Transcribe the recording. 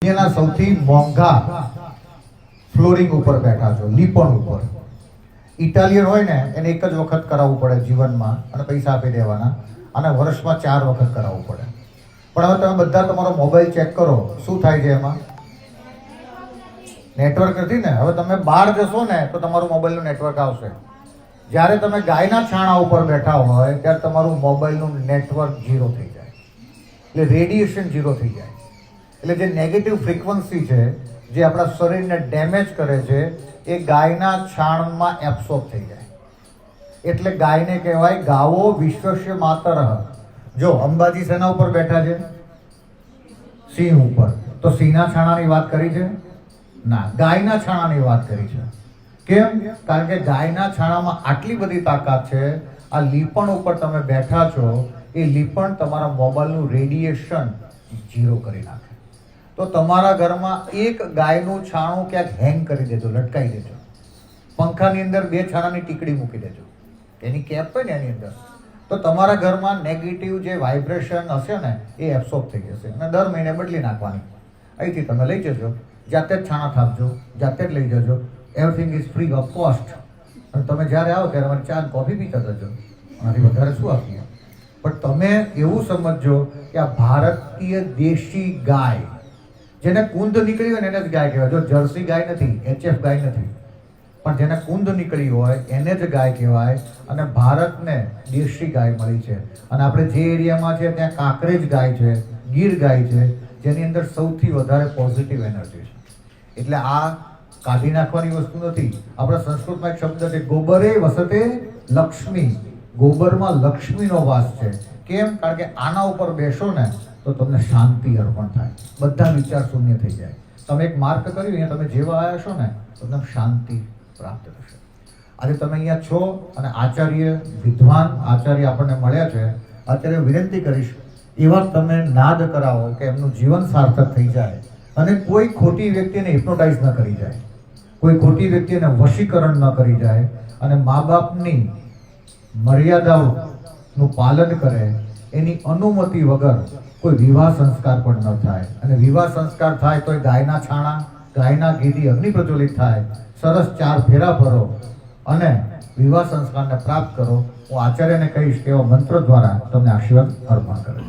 એના સૌથી મોંઘા ફ્લોરિંગ ઉપર બેઠા છો, લીપણ ઉપર. ઇટાલિયન હોય ને એને એક જ વખત કરાવવું પડે જીવનમાં અને પૈસા આપી દેવાના, અને વર્ષમાં 4 વખત કરાવવું પડે. પણ હવે તમે બધા તમારો મોબાઈલ ચેક કરો, શું થાય છે એમાં? નેટવર્ક નથી ને. હવે તમે બહાર જશો ને તો તમારું મોબાઈલનું નેટવર્ક આવશે. જ્યારે તમે ગાયના છાણા ઉપર બેઠા હોય ત્યારે તમારું મોબાઈલનું નેટવર્ક ઝીરો થઈ જાય, એટલે રેડિયેશન ઝીરો થઈ જાય. એટલે જે નેગેટિવ ફ્રીક્વન્સી છે જે આપણા શરીરને ડેમેજ કરે છે એ ગાયના છાણમાં એબ્સોર્બ થઈ જાય. એટલે ગાયને કહેવાય ગાવો વિશ્વસ્ય માતરઃ. જો અંબાજી સેના ઉપર બેઠા છે, સિંહ ઉપર, તો સિંહના છાણાની વાત કરી છે ના, ગાયના છાણાની વાત કરી છે. કેમ? કારણ કે ગાયના છાણામાં આટલી બધી તાકાત છે. આ લીપણ ઉપર તમે બેઠા છો, એ લીપણ તમારા મોબાઈલનું રેડિયેશન ઝીરો કરી નાખે. તો તમારા ઘરમાં એક ગાયનું છાણું ક્યાંક હેંગ કરી દેજો, લટકાઈ દેજો. પંખાની અંદર 2 છાણાની ટીકડી મૂકી દેજો, એની કેપ હોય ને એની અંદર. તો તમારા ઘરમાં નેગેટિવ જે વાઇબ્રેશન હશે ને એ એબ્સોર્બ થઈ જશે, અને દર મહિને બદલી નાખવાની. અહીંથી તમે લઈ જજો, જાતે જ છાણા થાપજો, જાતે જ લઈ જજો. Everything is free of cost. અને તમે જ્યારે આવો ત્યારે અમારી ચા કોફી પીતા જજો, આનાથી વધારે શું આપીએ. પણ તમે એવું સમજો કે આ ભારતીય દેશી ગાય, જેને કુંદ નીકળી હોય ને એને જ ગાય કહેવાય. જો જર્સી ગાય નથી, HF ગાય નથી, પણ જેને કુંદ નીકળી હોય એને જ ગાય કહેવાય. અને ભારતને દેશી ગાય મળી છે. અને આપણે જે એરિયામાં છે ત્યાં કાંકરેજ ગાય છે, ગીર ગાય છે, જેની અંદર સૌથી વધારે પોઝિટિવ એનર્જી છે. એટલે આ કાઢી નાખવાની વસ્તુ નથી. આપણા સંસ્કૃતમાં એક શબ્દ છે, ગોબરે વસતે લક્ષ્મી. ગોબરમાં લક્ષ્મીનો વાસ છે. કેમ? કારણ કે આના ઉપર બેસો ને તો તમને શાંતિ અર્પણ થાય, બધા વિચાર શૂન્ય થઈ જાય. તમે એક માર્ક કર્યું, અહીંયા તમે જેવા આવ્યા છો ને તો તમને શાંતિ પ્રાપ્ત થશે. આજે તમે અહીંયા છો અને આચાર્ય, વિદ્વાન આચાર્ય આપણને મળ્યા છે. આચાર્ય વિનંતી કરીશ, એવા તમે નાદ કરાવો કે એમનું જીવન સાર્થક થઈ જાય, અને કોઈ ખોટી વ્યક્તિને હિપ્નોટાઇઝ ન કરી જાય, કોઈ ખોટી વ્યક્તિને વશીકરણ ન કરી જાય, અને મા બાપની મર્યાદાઓનું પાલન કરે, એની અનુમતિ વગર કોઈ વિવાહ સંસ્કાર પણ ન થાય. અને વિવાહ સંસ્કાર થાય તો ગાયના છાણા, ગાયના ઘીથી અગ્નિ પ્રજ્વલિત થાય, સરસ 4 ફેરા ફરો અને વિવાહ સંસ્કારને પ્રાપ્ત કરો. હું આચાર્યને કહીશ કે એવા મંત્ર દ્વારા તમને આશીર્વાદ અર્પણ કરે.